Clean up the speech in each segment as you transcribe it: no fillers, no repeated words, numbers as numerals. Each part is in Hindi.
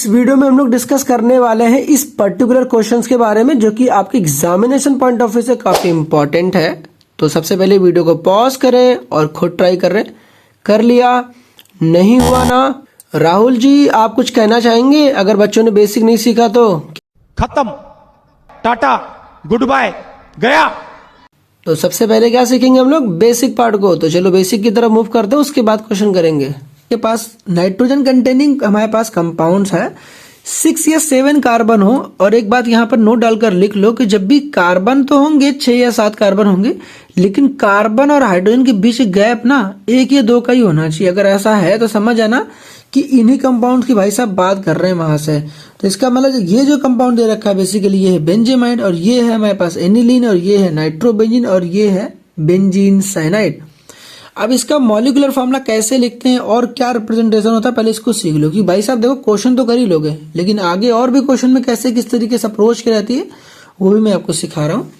इस वीडियो में हम लोग डिस्कस करने वाले हैं इस पर्टिकुलर क्वेश्चंस के बारे में जो कि आपके एग्जामिनेशन पॉइंट ऑफ व्यू से काफ़ी इंपॉर्टेंट है। तो सबसे पहले वीडियो को पॉज करें और खुद ट्राई करें। कर लिया? नहीं हुआ ना? राहुल जी आप कुछ कहना चाहेंगे अगर बच्चों ने बेसिक नहीं सीखा तो? खत्म, टाटा, गुड बाय, गया। तो सबसे पहले क्या सीखेंगे हम लोग? बेसिक पार्ट को। तो चलो बेसिक की तरफ मूव करते हैं, उसके बाद क्वेश्चन करेंगे। के पास नाइट्रोजन कंटेनिंग हमारे पास कंपाउंड्स है 6 या 7 कार्बन हो। और एक बात यहाँ पर नोट डालकर लिख लो कि जब भी कार्बन तो होंगे 6 या 7 कार्बन होंगे, लेकिन कार्बन और हाइड्रोजन के बीच गैप ना 1 या 2 का ही होना चाहिए। अगर ऐसा है तो समझ आना कि इन्हीं कंपाउंड की भाई साहब बात कर रहे हैं वहां से। तो इसका मतलब ये जो कंपाउंड दे रखा है बेसिकली ये है बेंजेमाइड, और ये है हमारे पास एनिलीन, और ये है नाइट्रोबेंजीन, और ये है बेंजीन साइनाइड। अब इसका मॉलिक्यूलर फॉर्मूला कैसे लिखते हैं और क्या रिप्रेजेंटेशन होता है पहले इसको सीख लो। कि भाई साहब देखो क्वेश्चन तो कर ही लोगे, लेकिन आगे और भी क्वेश्चन में कैसे किस तरीके से अप्रोच की रहती है वो भी मैं आपको सिखा रहा हूँ।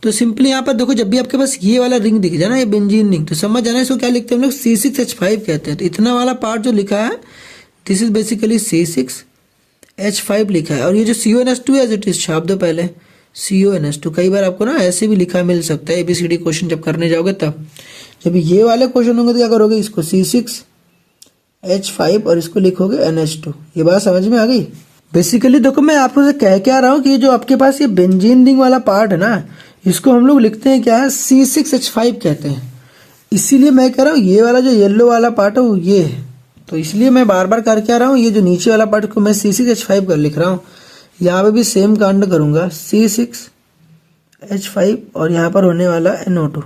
तो सिंपली यहाँ पर देखो, जब भी आपके पास ये वाला रिंग दिख जाए ना, ये बेंजीन रिंग, तो समझ जाना इसको क्या लिखते हैं हम लोग? C6H5 कहते हैं। तो इतना वाला पार्ट जो लिखा है दिस इज बेसिकली C6H5 लिखा है। और ये जो CONS2 एज इट इज छाप दो पहले, CONS2। कई बार आपको ना ऐसे भी लिखा मिल सकता है ABCD क्वेश्चन जब करने जाओगे तब। जब ये वाले क्वेश्चन होंगे तो क्या करोगे? इसको C6H5 और इसको लिखोगे NH2। ये बात समझ में आ गई? बेसिकली देखो मैं आपको से कह क्या रहा हूँ कि जो आपके पास ये बेंजीन रिंग वाला पार्ट है ना, इसको हम लोग लिखते हैं क्या है? C6H5 कहते हैं। इसीलिए मैं कह रहा हूँ ये वाला जो येलो वाला पार्ट है वो ये है। तो इसलिए मैं बार बार कर क्या रहा हूँ, ये जो नीचे वाला पार्ट को मैं C6H5 कर लिख रहा हूँ। यहाँ पे भी सेम कांड करूंगा, C6H5 और यहाँ पर होने वाला NO2।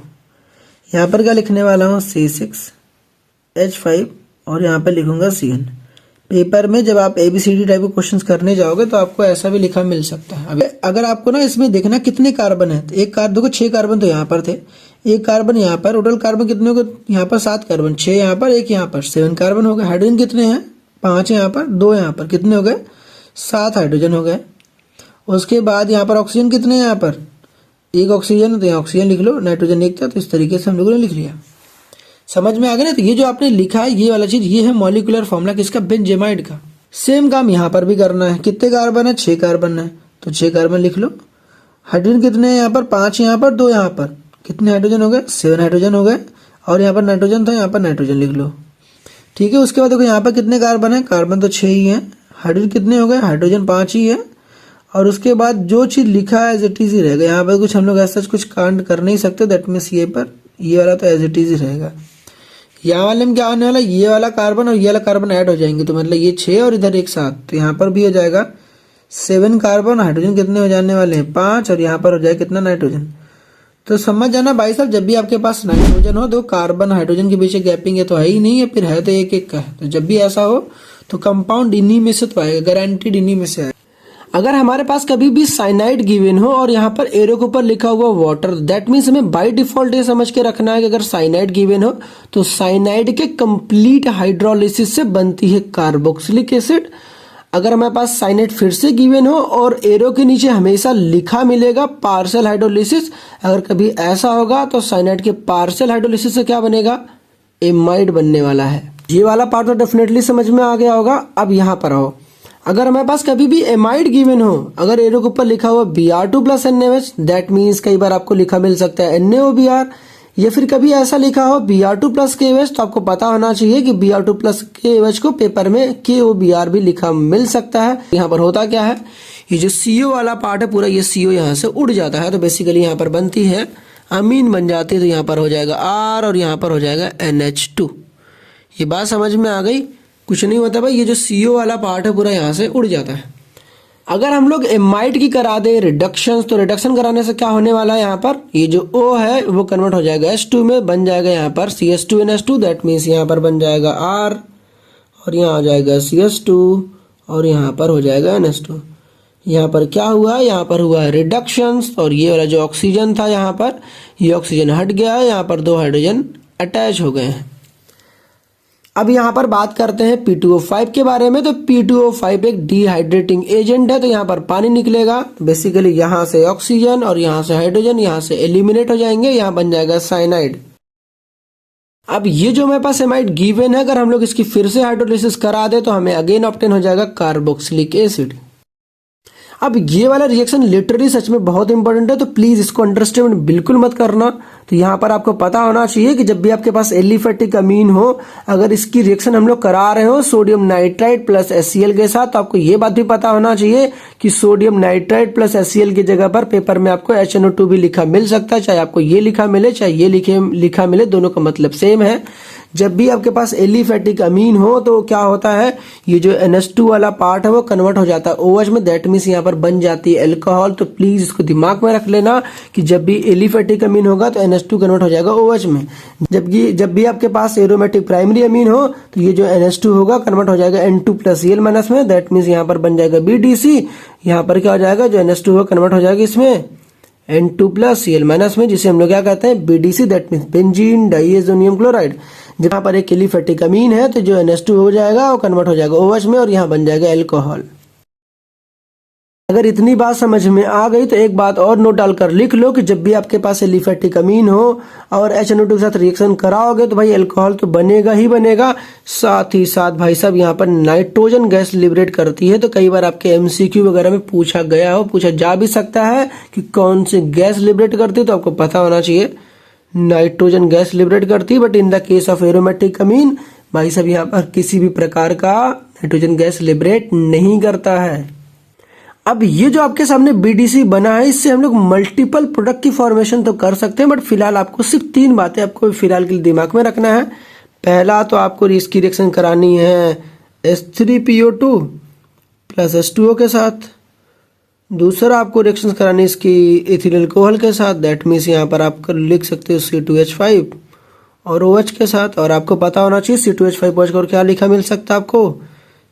यहाँ पर क्या लिखने वाला हूँ? C6H5 और यहाँ पर लिखूंगा CN। पेपर में जब आप ABCD टाइप के क्वेश्चंस करने जाओगे तो आपको ऐसा भी लिखा मिल सकता है। अब अगर आपको ना इसमें देखना कितने कार्बन है, तो एक देखो 6 कार्बन तो यहाँ पर थे, एक कार्बन यहाँ पर, टोटल कार्बन कितने हो गए? यहाँ पर 7 कार्बन, 6 यहाँ पर, 1 यहाँ पर, 7 कार्बन हो गए। हाइड्रोजन कितने हैं? 5 यहाँ पर, 2 यहाँ पर, कितने हो गए? 7 हाइड्रोजन हो गए। उसके बाद यहाँ पर ऑक्सीजन कितने हैं? यहाँ पर 1 ऑक्सीजन, तो यहाँ ऑक्सीजन लिख लो, नाइट्रोजन 1 था। तो इस तरीके से हम लोगों ने लिख लिया। समझ में आ गया ना? तो ये जो आपने लिखा है ये वाला चीज, ये है मॉलिक्यूलर फॉर्मूला किसका? बेंजेमाइड का। सेम काम यहाँ पर भी करना है। कितने कार्बन है? 6 कार्बन है, तो 6 कार्बन लिख लो। हाइड्रोजन कितने हैं? यहाँ पर 5 यहाँ पर, 2 यहाँ पर, कितने हाइड्रोजन हो गए? 7 हाइड्रोजन हो गए। और यहाँ पर नाइट्रोजन था, यहाँ पर नाइट्रोजन लिख लो। ठीक है। उसके बाद देखो यहाँ पर कितने कार्बन है? कार्बन तो 6 ही है। हाइड्रोजन कितने हो गए? हाइड्रोजन 5 ही है। और उसके बाद जो चीज लिखा है एज इट इज ही रहेगा। यहाँ पर कुछ हम लोग ऐसा कुछ कांड कर नहीं सकते। दैट मीन्स ये पर ये वाला तो एज इट इज ही रहेगा। यहाँ वाले में क्या होने वाला? ये वाला कार्बन और ये वाला कार्बन ऐड हो जाएंगे, तो मतलब ये 6 और इधर एक साथ, तो यहाँ पर भी हो जाएगा 7 कार्बन। हाइड्रोजन कितने हो जाने वाले हैं? 5। और यहाँ पर हो जाएगा कितना? नाइट्रोजन। तो समझ जाना भाई साहब, जब भी आपके पास नाइट्रोजन हो तो कार्बन हाइड्रोजन के बीच गैपिंग है तो है ही नहीं है, फिर है तो एक एक का है। तो जब भी ऐसा हो तो कंपाउंड इन्हीं में से तो आएगा, गारंटीड इन्हीं में से आएगा। अगर हमारे पास कभी भी साइनाइड गिवन हो और यहाँ पर एरो के ऊपर लिखा हुआ वाटर, दैट मीन्स हमें बाय डिफॉल्ट ये समझ के रखना है कि अगर साइनाइड गिवन हो तो साइनाइड के कंप्लीट हाइड्रोलिसिस से बनती है कार्बोक्सिलिक एसिड। अगर हमारे पास साइनाइड फिर से गिवन हो और एरो के नीचे हमेशा लिखा मिलेगा पार्शियल हाइड्रोलिसिस, अगर कभी ऐसा होगा तो साइनाइड के पार्शियल हाइड्रोलिसिस से क्या बनेगा? एमाइड बनने वाला है। ये वाला पार्ट तो डेफिनेटली समझ में आ गया होगा। अब यहाँ पर आओ, अगर हमारे पास कभी भी एमाइड गिवन हो, अगर एरो के ऊपर लिखा हुआ Br2 plus NaOH, that means कई बार आपको लिखा मिल सकता है NaOBr, या फिर कभी ऐसा लिखा हो Br2 प्लस KOH, तो आपको पता होना चाहिए कि Br2 प्लस KOH को पेपर में KOBr भी लिखा मिल सकता है। यहाँ पर होता क्या है, ये जो CO वाला पार्ट है पूरा, ये CO यहाँ से उड़ जाता है, तो बेसिकली यहाँ पर बनती है अमीन बन जाती है। तो यहाँ पर हो जाएगा R और यहाँ पर हो जाएगा NH2। ये बात समझ में आ गई? कुछ नहीं होता भाई, ये जो CO वाला पार्ट है पूरा यहाँ से उड़ जाता है। अगर हम लोग एमाइड की करा दे रिडक्शन, तो रिडक्शन कराने से क्या होने वाला है? यहाँ पर ये जो O है वो कन्वर्ट हो जाएगा H2 में, बन जाएगा यहाँ पर CH2NH2। दैट मीन्स यहाँ पर बन जाएगा R और यहाँ आ जाएगा CH2 और यहाँ पर हो जाएगा NH2। यहाँ पर क्या हुआ है? यहाँ पर हुआ है रिडक्शन, और ये वाला जो ऑक्सीजन था यहाँ पर, ये ऑक्सीजन हट गया है, यहाँ पर 2 हाइड्रोजन अटैच हो गए हैं। अब यहाँ पर बात करते हैं P2O5 के बारे में। तो P2O5 एक डिहाइड्रेटिंग एजेंट है, तो यहाँ पर पानी निकलेगा। बेसिकली यहाँ से ऑक्सीजन और यहाँ से हाइड्रोजन यहाँ से एलिमिनेट हो जाएंगे, यहाँ बन जाएगा साइनाइड। अब ये जो हमारे पास एमाइड गिवन है, अगर हम लोग इसकी फिर से हाइड्रोलिसिस करा दे तो हमें अगेन ऑब्टेन हो जाएगा कार्बोक्सिलिक एसिड। अब ये वाला रिएक्शन लिटरली सच में बहुत इंपॉर्टेंट है, तो प्लीज इसको अंडरस्टैंड बिल्कुल मत करना। तो यहाँ पर आपको पता होना चाहिए कि जब भी आपके पास एलिफेटिक अमीन हो, अगर इसकी रिएक्शन हम लोग करा रहे हो सोडियम नाइट्राइड प्लस HCl के साथ, तो आपको ये बात भी पता होना चाहिए कि सोडियम नाइट्राइड प्लस HCl की जगह पर पेपर में आपको HNO2 भी लिखा मिल सकता है। चाहे आपको ये लिखा मिले चाहे ये लिखा मिले, दोनों का मतलब सेम है। जब भी आपके पास एलिफेटिक अमीन हो तो क्या होता है, ये जो NH2 वाला पार्ट है वो कन्वर्ट हो जाता है OH में, दैट मीन्स यहाँ पर बन जाती है अल्कोहल। तो प्लीज इसको दिमाग में रख लेना कि जब भी एलिफेटिक अमीन होगा तो NH2 कन्वर्ट हो जाएगा OH में, जबकि जब भी आपके पास एरोमेटिक प्राइमरी अमीन हो तो ये जो NH2 होगा कन्वर्ट हो जाएगा N2+Cl माइनस में, दैट मीन्स यहाँ पर बन जाएगा BDC। यहाँ पर क्या हो जाएगा, जो NH2 होगा कन्वर्ट हो जाएगा इसमें N2+Cl माइनस में, जिसे हम लोग क्या कहते हैं BDC, that means benzene diazonium chloride. जहाँ पर एक एलिफेटिक अमीन है तो जो NH2 हो जाएगा वो कन्वर्ट हो जाएगा OH में और यहाँ बन जाएगा अल्कोहल। अगर इतनी बात समझ में आ गई तो एक बात और नोट डालकर लिख लो कि जब भी आपके पास एलिफेटिक अमीन हो और HNO2 के साथ रिएक्शन कराओगे तो भाई अल्कोहल तो बनेगा ही बनेगा, साथ ही साथ भाई साहब यहाँ पर नाइट्रोजन गैस लिबरेट करती है। तो कई बार आपके MCQ वगैरह में पूछा जा भी सकता है कि कौन सी गैस लिबरेट करती है, तो आपको पता होना चाहिए नाइट्रोजन गैस लिबरेट करती है। But in the case of aromatic amine भाई साहब यहाँ पर किसी भी प्रकार का नाइट्रोजन गैस लिबरेट नहीं करता है। अब ये जो आपके सामने BDC बना है, इससे हम लोग मल्टीपल प्रोडक्ट की फॉर्मेशन तो कर सकते हैं, बट फिलहाल आपको सिर्फ 3 बातें आपको फिलहाल के लिए दिमाग में रखना है। पहला तो आपको इसकी रिएक्शन करानी है H3PO2 प्लस H2O के साथ। दूसरा आपको रिएक्शन करानी इसकी एथिल अल्कोहल के साथ, दैट मीन्स यहाँ पर आप लिख सकते हो C2H5 और OH के साथ। और आपको पता होना चाहिए C2H5 OH और क्या लिखा मिल सकता है आपको,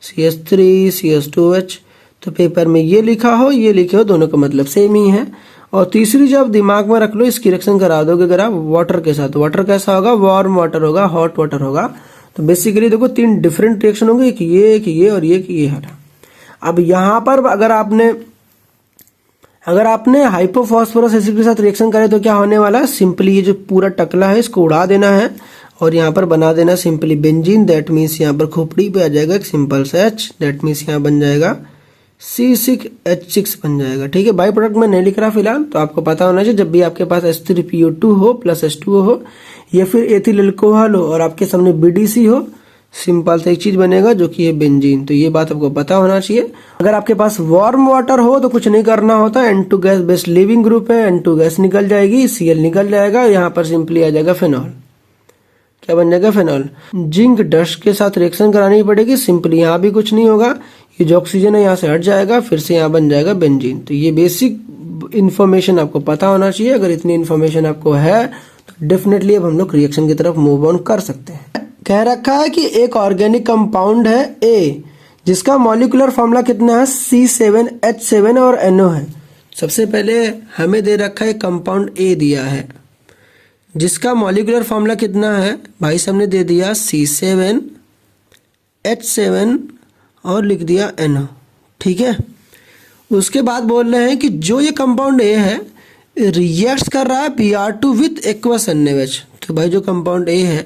CH3 CH2OH। तो पेपर में ये लिखा हो ये लिखे हो, दोनों का मतलब सेम ही है। और तीसरी जो आप दिमाग में रख लो, इसकी रिएक्शन करा दोगे अगर आप वाटर के साथ, वाटर कैसा होगा, वार्म वाटर होगा, हॉट वाटर होगा। तो बेसिकली देखो 3 डिफरेंट रिएक्शन होंगे, एक ये और ये है। अब यहाँ पर अगर आपने हाइपोफॉस्फोरस एसिड के साथ रिएक्शन करे तो क्या होने वाला है, सिंपली ये जो पूरा टकला है इसको उड़ा देना है और यहाँ पर बना देना सिंपली बेंजीन, दैट मीन्स यहाँ पर खोपड़ी पे आ जाएगा एक सिंपल सा H, दैट मीन्स यहाँ बन जाएगा C6H6 बन जाएगा। ठीक है, बाई प्रोडक्ट में नहीं लिख रहा फिलहाल, तो आपको पता होना चाहिए जब भी आपके पास H3PO2 हो प्लस H2O हो या फिर एथिल अल्कोहल हो और आपके सामने BDC हो, सिंपल सा एक चीज बनेगा जो कि है बेंजीन। तो ये बात आपको पता होना चाहिए। अगर आपके पास वार्म वाटर हो तो कुछ नहीं करना होता, N2 gas based leaving group है, N2 गैस निकल जाएगी, Cl निकल जाएगा, यहाँ पर सिंपली आ जाएगा फेनॉल। क्या बन जाएगा, फेनॉल। जिंक डस्ट के साथ रिएक्शन करानी पड़ेगी, सिंपली यहाँ भी कुछ नहीं होगा, ये जो ऑक्सीजन है यहाँ से हट जाएगा, फिर से यहाँ बन जाएगा बेंजीन। तो ये बेसिक इन्फॉर्मेशन आपको पता होना चाहिए। अगर इतनी इन्फॉर्मेशन आपको है तो डेफिनेटली अब हम लोग रिएक्शन की तरफ मूव ऑन कर सकते हैं। कह रखा है कि एक ऑर्गेनिक कंपाउंड है A, जिसका मॉलिक्यूलर फॉर्मूला कितना है, C7H7 और NO है। सबसे पहले हमें दे रखा है कंपाउंड A दिया है जिसका मॉलिक्यूलर फॉर्मूला कितना है, भाई साहब ने दे दिया C7H7 और लिख दिया NO। ठीक है, उसके बाद बोल रहे हैं कि जो ये कंपाउंड A है रिएक्ट कर रहा है Br2 विथ एक्वस NaOH। तो भाई जो कंपाउंड A है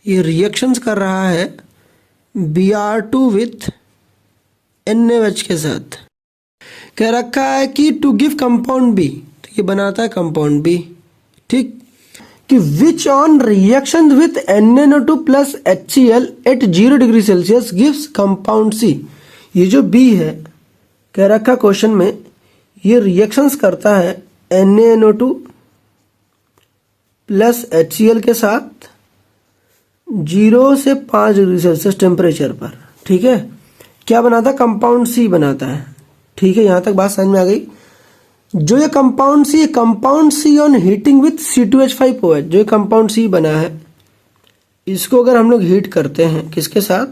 ये रिएक्शंस कर रहा है Br2 विथ NaOH के साथ। कह रखा है कि टू गिव कंपाउंड B, तो ये बनाता है कंपाउंड B। ठीक, कि which on reaction with NaNO2 plus HCl at 0 degree Celsius gives compound C। ये जो B है कह रखा क्वेश्चन में, ये रिएक्शंस करता है NaNO2 प्लस HCl के साथ 0 से 5 डिग्री सेल्सियस टेम्परेचर पर। ठीक है, क्या बनाता है, कंपाउंड C बनाता है। ठीक है, यहां तक बात समझ में आ गई। जो ये compound C on heating with C2H5OH, जो ये कंपाउंड C बना है इसको अगर हम लोग हीट करते हैं किसके साथ,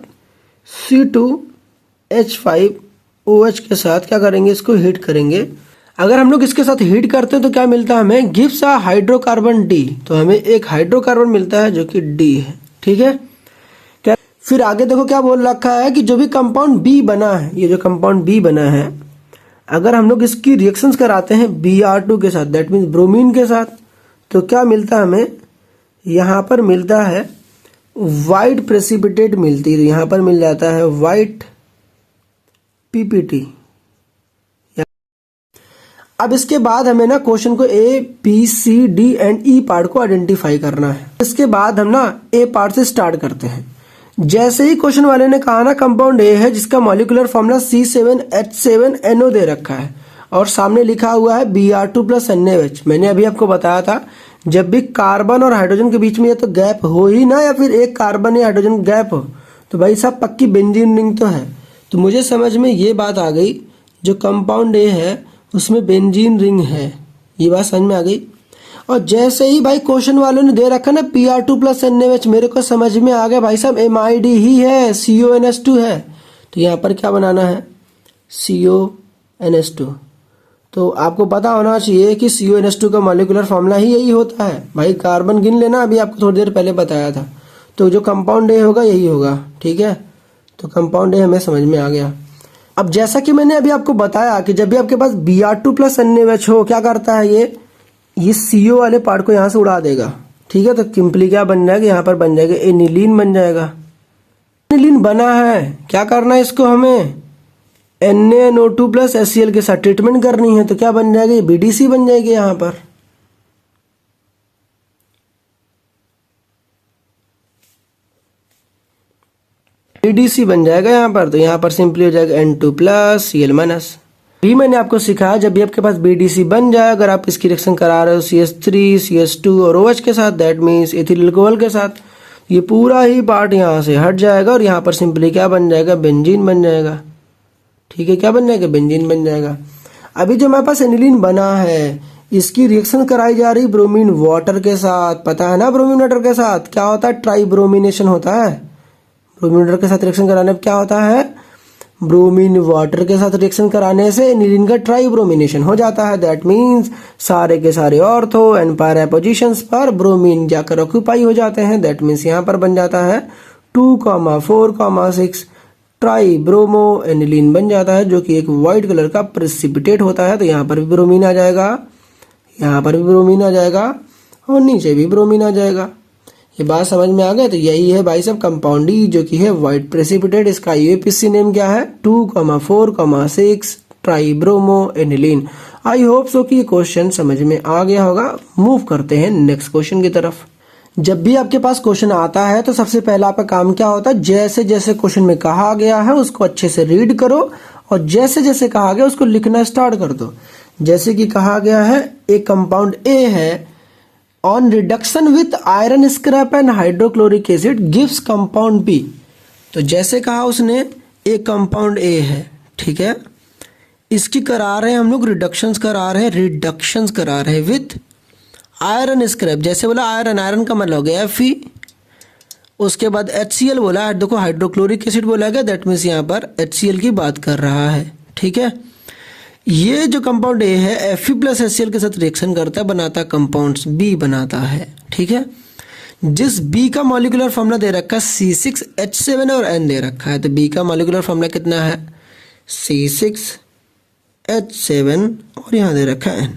C2H5OH के साथ, क्या करेंगे, इसको हीट करेंगे। अगर हम लोग इसके साथ हीट करते हैं तो क्या मिलता है हमें, गिव्स अ हाइड्रोकार्बन D। तो हमें एक हाइड्रोकार्बन मिलता है जो कि D है। ठीक है, क्या फिर आगे देखो क्या बोल रखा है कि जो भी कंपाउंड B बना है, ये जो कंपाउंड B बना है अगर हम लोग इसकी रिएक्शंस कराते हैं Br2 के साथ, दैट मीन्स ब्रोमीन के साथ, तो क्या मिलता है हमें, यहाँ पर मिलता है वाइट प्रेसिपिटेट मिलती है, तो यहाँ पर मिल जाता है वाइट पीपीटी। अब इसके बाद हमें ना क्वेश्चन को A B C D and E part को आइडेंटिफाई करना है। इसके बाद हम ना ए पार्ट से स्टार्ट करते हैं। जैसे ही क्वेश्चन वाले ने कहा ना कंपाउंड ए है जिसका मॉलिक्यूलर फॉर्मूला C7H7NO दे रखा है और सामने लिखा हुआ है Br2 + NaOH। मैंने अभी आपको बताया था जब भी कार्बन और हाइड्रोजन के बीच में या तो गैप हो ही ना या फिर एक कार्बन या हाइड्रोजन गैप हो तो भाई साहब पक्की बेंजीन रिंग तो है। तो मुझे समझ में ये बात आ गई जो कंपाउंड ए है उसमें बेंजीन रिंग है, ये बात समझ में आ गई। और जैसे ही भाई क्वेश्चन वालों ने दे रखा ना Pr2 + NaOH, मेरे को समझ में आ गया भाई साहब MID ही है, CONS2 है। तो यहाँ पर क्या बनाना है CONS2। तो आपको पता होना चाहिए कि CONS2 का मॉलिक्यूलर फॉर्मूला ही यही होता है। भाई कार्बन गिन लेना, अभी आपको थोड़ी देर पहले बताया था। तो जो कंपाउंड ए होगा यही होगा, ठीक है। तो कंपाउंड ए हमें समझ में आ गया। अब जैसा कि मैंने अभी आपको बताया कि जब भी आपके पास Br2 + NaOH हो क्या करता है ये CO वाले पार्ट को यहाँ से उड़ा देगा, ठीक है। तो सिंपली क्या बन जाएगा, यहाँ पर बन जाएगा एनिलीन बन जाएगा। एनिलीन बना है, क्या करना है इसको हमें NaNO2 + HCl के साथ ट्रीटमेंट करनी है। तो क्या बन जाएगी BDC बन जाएगी यहाँ पर। BDC बन जाएगा यहाँ पर। तो यहाँ पर सिंपली हो जाएगा N2 + Cl-। भी मैंने आपको सिखाया जब भी आपके पास BDC बन जाए, अगर आप इसकी रिएक्शन करा रहे हो CH3 CH2 और OH के साथ, दैट मीन्स एथिल अल्कोहल के साथ, ये पूरा ही पार्ट यहाँ से हट जाएगा और यहाँ पर सिंपली क्या बन जाएगा बेंजीन बन जाएगा, ठीक है। क्या बन जाएगा बेंजीन बन जाएगा। अभी जो हमारे पास एनिलीन बना है इसकी रिएक्शन कराई जा रही ब्रोमीन वाटर के साथ, पता है ना ब्रोमीन वाटर के साथ क्या होता है ट्राई ब्रोमिनेशन होता है। ब्रोमीन वाटर के साथ रिएक्शन कराने में क्या होता है, ब्रोमीन वाटर के साथ रिएक्शन कराने से एनिलीन का ट्राई ब्रोमिनेशन हो जाता है। दैट मीन्स सारे के सारे ऑर्थो एंड पैरा पोजीशंस पर ब्रोमीन जाकर ऑक्यूपाई हो जाते हैं। दैट मीन्स यहाँ पर बन जाता है 2,4,6 ट्राई ब्रोमो एनिलीन बन जाता है जो कि एक वाइट कलर का प्रेसिपिटेट होता है। तो यहाँ पर भी ब्रोमीन आ जाएगा, यहाँ पर भी ब्रोमीन आ जाएगा और नीचे भी ब्रोमीन आ जाएगा। ये बात समझ में आ गया। तो यही है भाई साहब कंपाउंड ई जो कि है वाइट प्रेसिपिटेट। इसका यूएपीसी नेम क्या है 2,4,6 try bromo aniline. I hope so कि ये क्वेश्चन समझ में आ गया होगा। मूव करते हैं नेक्स्ट क्वेश्चन की तरफ। जब भी आपके पास क्वेश्चन आता है तो सबसे पहला आपका काम क्या होता है, जैसे जैसे क्वेश्चन में कहा गया है उसको अच्छे से रीड करो और जैसे जैसे कहा गया उसको लिखना स्टार्ट कर दो। जैसे कि कहा गया है एक कंपाउंड ए है on reduction with iron scrap and hydrochloric acid gives compound B. तो जैसे कहा उसने एक कंपाउंड ए है, ठीक है, इसकी करा रहे हैं हम लोग रिडक्शंस करा रहे हैं विथ आयरन स्क्रैप। जैसे बोला आयरन का मतलब हो गया Fe, उसके बाद HCl बोला, देखो हाइड्रोक्लोरिक एसिड बोला गया, दैट मीन्स यहाँ पर HCl की बात कर रहा है, ठीक है। ये जो कंपाउंड ए है Fe + HCl के साथ रिएक्शन करता है, बनाता कंपाउंड्स बी बनाता है, ठीक है। जिस बी का मॉलिक्यूलर फॉर्मूला दे रखा है C6H7 और N दे रखा है। तो बी का मॉलिक्यूलर फॉर्मूला कितना है C6H7 और यहाँ दे रखा है N।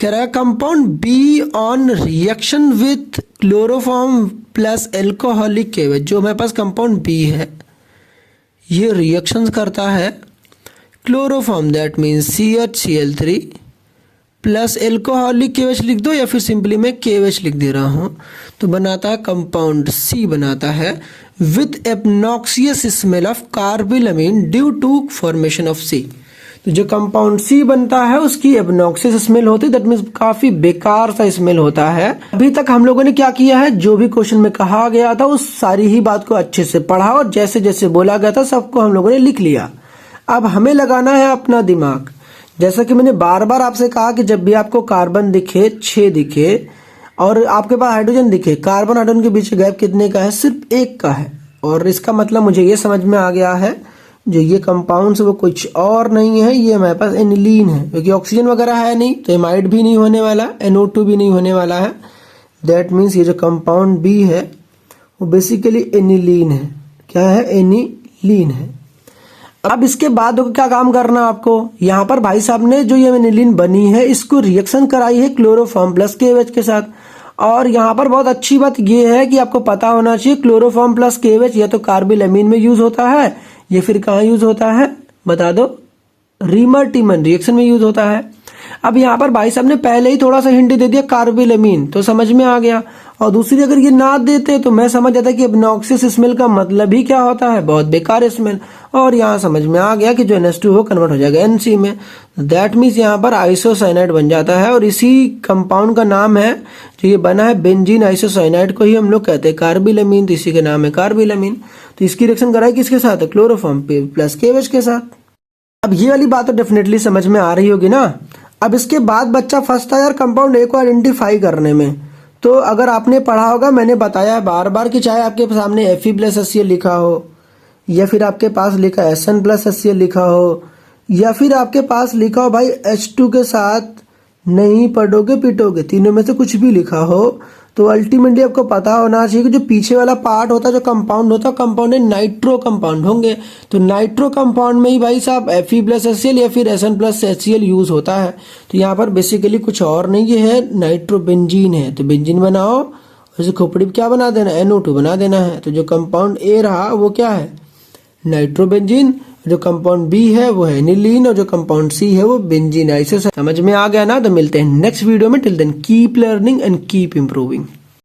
कह रहा है compound be on reaction with chloroform plus alcoholic KOH। जो हमारे पास कंपाउंड बी है ये रिएक्शन करता है chloroform, that means CHCl3 plus alcoholic KOH लिख दो या फिर सिंपली मैं KOH लिख दे रहा हूँ। तो बनाता है कंपाउंड सी बनाता है with obnoxious smell of carbylamine due to formation of C. तो जो कंपाउंड सी बनता है उसकी एब्नॉक्सियस स्मेल होती है, दैट मीन्स काफी बेकार सा स्मेल होता है। अभी तक हम लोगों ने क्या किया है, जो भी क्वेश्चन में कहा गया था उस सारी ही बात को अच्छे से पढ़ा और जैसे जैसे बोला गया था सबको हम लोगों ने लिख लिया। अब हमें लगाना है अपना दिमाग। जैसा कि मैंने बार बार आपसे कहा कि जब भी आपको कार्बन दिखे 6 दिखे और आपके पास हाइड्रोजन दिखे, कार्बन हाइड्रोजन के बीच गैप कितने का है, सिर्फ 1 का है। और इसका मतलब मुझे ये समझ में आ गया है जो ये कंपाउंड्स वो कुछ और नहीं है, ये हमारे पास एनिलीन है, क्योंकि ऑक्सीजन वगैरह है नहीं तो एमाइड भी नहीं होने वाला, NO2 भी नहीं होने वाला है। दैट मीन्स ये जो कंपाउंड बी है वो बेसिकली एनिलीन है। क्या है, एनिलीन है। अब इसके बाद क्या काम करना आपको, यहाँ पर भाई साहब ने जो ये एनिलीन बनी है इसको रिएक्शन कराई है क्लोरोफॉर्म प्लस KOH के साथ और यहाँ पर बहुत अच्छी बात ये है कि आपको पता होना चाहिए क्लोरोफॉर्म प्लस KOH या तो कार्बिलमीन में यूज होता है या फिर कहाँ यूज होता है बता दो, रीमर-टीमन रिएक्शन में यूज होता है। अब यहाँ पर भाई साहब ने पहले ही थोड़ा सा हिंट दे दिया कार्बिलमीन, तो समझ में आ गया। और दूसरी अगर ये ना देते तो मैं समझ जाता कि ऑब्नॉक्सियस स्मेल का मतलब ही क्या होता है, बहुत बेकार स्मेल। और यहाँ समझ में आ गया कि जो NH2 वो कन्वर्ट हो जाएगा NC में। दैट मीन्स यहाँ पर आइसोसाइनाइड बन जाता है और इसी कंपाउंड का नाम है जो ये बना है बेंजीन आइसोसाइनाइड को ही हम लोग कहते हैं कार्बिलमीन, तो इसी के नाम है कार्बिलमीन। तो इसकी रिएक्शन कराई किसके साथ, क्लोरोफॉर्म प्लस KOH के साथ। अब ये वाली बात तो डेफिनेटली समझ में आ रही होगी ना। अब इसके बाद बच्चा फंसता है यार कंपाउंड ए को आइडेंटिफाई करने में। तो अगर आपने पढ़ा होगा, मैंने बताया है बार बार कि चाहे आपके सामने Fe+HCl लिखा हो या फिर आपके पास लिखा SN+HCl लिखा हो या फिर आपके पास लिखा हो भाई H2 के साथ नहीं पढ़ोगे पिटोगे, तीनों में से कुछ भी लिखा हो, तो अल्टीमेटली आपको पता होना चाहिए कि जो पीछे वाला पार्ट होता है, जो कंपाउंड होता है, कंपाउंड है नाइट्रो कंपाउंड होंगे। तो नाइट्रो कंपाउंड में ही भाई साहब Fe+HCl या फिर SN+HCl यूज होता है। तो यहाँ पर बेसिकली कुछ और नहीं, ये है नाइट्रोबेंजीन है। तो बेंजीन बनाओ, उसे खोपड़ी क्या बना देना, NO2 बना देना है। तो जो कंपाउंड ए रहा वो क्या है, नाइट्रोबेंजीन। जो कंपाउंड बी है वो है एनिलीन और जो कंपाउंड सी है वो बेंजीन आइसोसाइनाइड। समझ में आ गया ना। तो मिलते हैं नेक्स्ट वीडियो में। Till then keep learning and keep improving.